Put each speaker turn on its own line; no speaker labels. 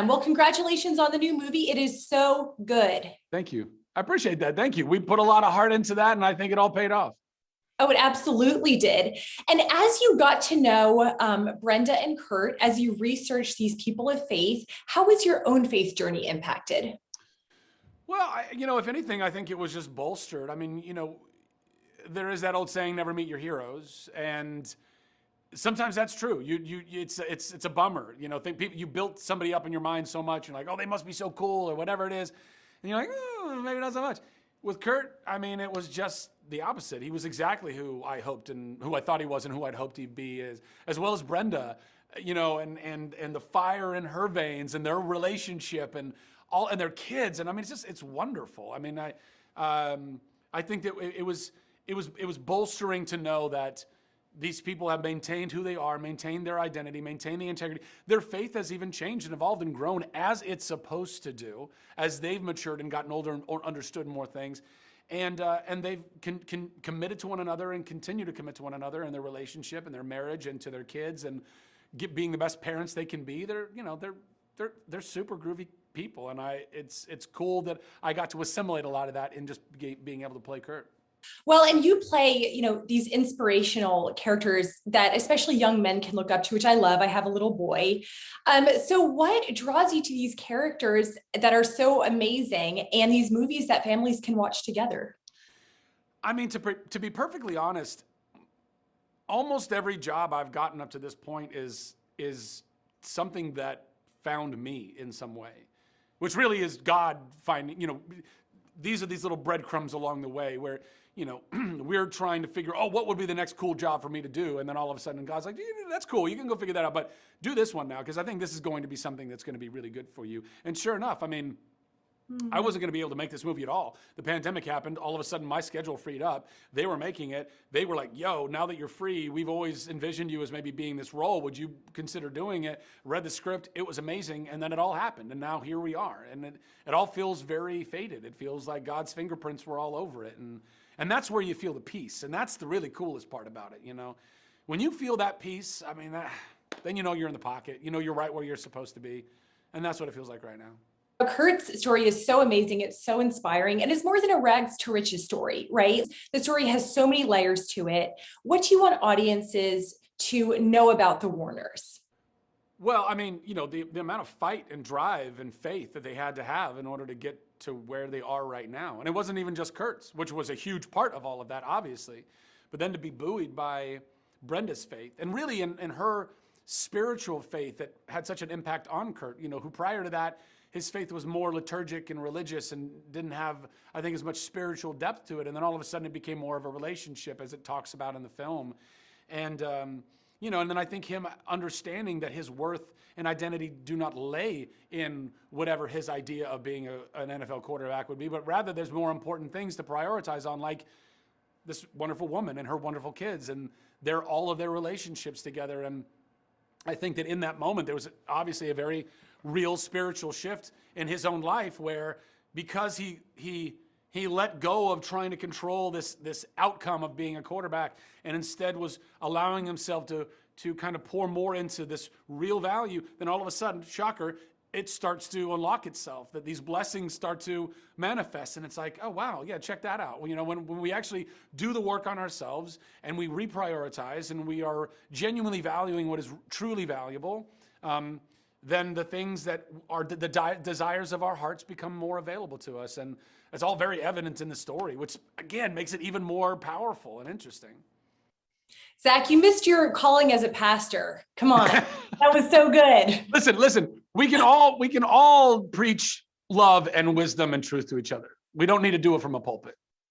And well, congratulations on the new movie. It is so good.
Thank you. I appreciate that. Thank you. We put a lot of heart into that, and I think it all paid off.
Oh, it absolutely did. And as you got to know Brenda and Kurt, as you researched these people of faith, how was your own faith journey impacted?
Well, if anything, I think it was just bolstered. I mean, there is that old saying, never meet your heroes. And sometimes that's true. It's a bummer. You built somebody up in your mind so much, and like, oh, they must be so cool or whatever it is. And you're like, oh, maybe not so much. With Kurt, I mean, it was just the opposite. He was exactly who I hoped and who I thought he was and who I'd hoped he'd be, as well as Brenda, and the fire in her veins and their relationship and their kids. And I mean, it's wonderful. I mean, I think that it was bolstering to know that these people have maintained who they are, maintained their identity, maintained the integrity. Their faith has even changed and evolved and grown as it's supposed to do, as they've matured and gotten older and understood more things. And they've committed to one another and continue to commit to one another in their relationship and their marriage and to their kids and being the best parents they can be. They're super groovy people. And it's cool that I got to assimilate a lot of that in just being able to play Kurt.
Well, and you play, these inspirational characters that especially young men can look up to, which I love. I have a little boy. So what draws you to these characters that are so amazing and these movies that families can watch together?
I mean, to be perfectly honest, almost every job I've gotten up to this point is something that found me in some way, which really is God finding, these are these little breadcrumbs along the way where, we're trying to figure, what would be the next cool job for me to do? And then all of a sudden God's like, that's cool. You can go figure that out, but do this one now, because I think this is going to be something that's going to be really good for you. And sure enough, I mean, I wasn't going to be able to make this movie at all. The pandemic happened. All of a sudden, my schedule freed up. They were making it. They were like, yo, now that you're free, we've always envisioned you as maybe being this role. Would you consider doing it? Read the script. It was amazing. And then it all happened. And now here we are. And it all feels very fated. It feels like God's fingerprints were all over it. And that's where you feel the peace. And that's the really coolest part about it, When you feel that peace, I mean, then you're in the pocket. You're right where you're supposed to be. And that's what it feels like right now.
Kurt's story is so amazing. It's so inspiring. And it's more than a rags to riches story, right? The story has so many layers to it. What do you want audiences to know about the Warners?
Well, I mean, the amount of fight and drive and faith that they had to have in order to get to where they are right now. And it wasn't even just Kurt's, which was a huge part of all of that, obviously. But then to be buoyed by Brenda's faith and really in her spiritual faith that had such an impact on Kurt, who prior to that, his faith was more liturgic and religious and didn't have, I think, as much spiritual depth to it. And then all of a sudden it became more of a relationship, as it talks about in the film. And, and then I think him understanding that his worth and identity do not lay in whatever his idea of being an NFL quarterback would be, but rather there's more important things to prioritize on, like this wonderful woman and her wonderful kids and all of their relationships together. And I think that in that moment, there was obviously a very real spiritual shift in his own life where, because he let go of trying to control this outcome of being a quarterback and instead was allowing himself to kind of pour more into this real value, then all of a sudden, shocker, it starts to unlock itself, that these blessings start to manifest. And it's like, oh, wow, yeah, check that out. When we actually do the work on ourselves and we reprioritize and we are genuinely valuing what is truly valuable, then the things that are the desires of our hearts become more available to us. And it's all very evident in the story, which, again, makes it even more powerful and interesting.
Zach, you missed your calling as a pastor. Come on. That was so good.
Listen, we can all preach love and wisdom and truth to each other. We don't need to do it from a pulpit.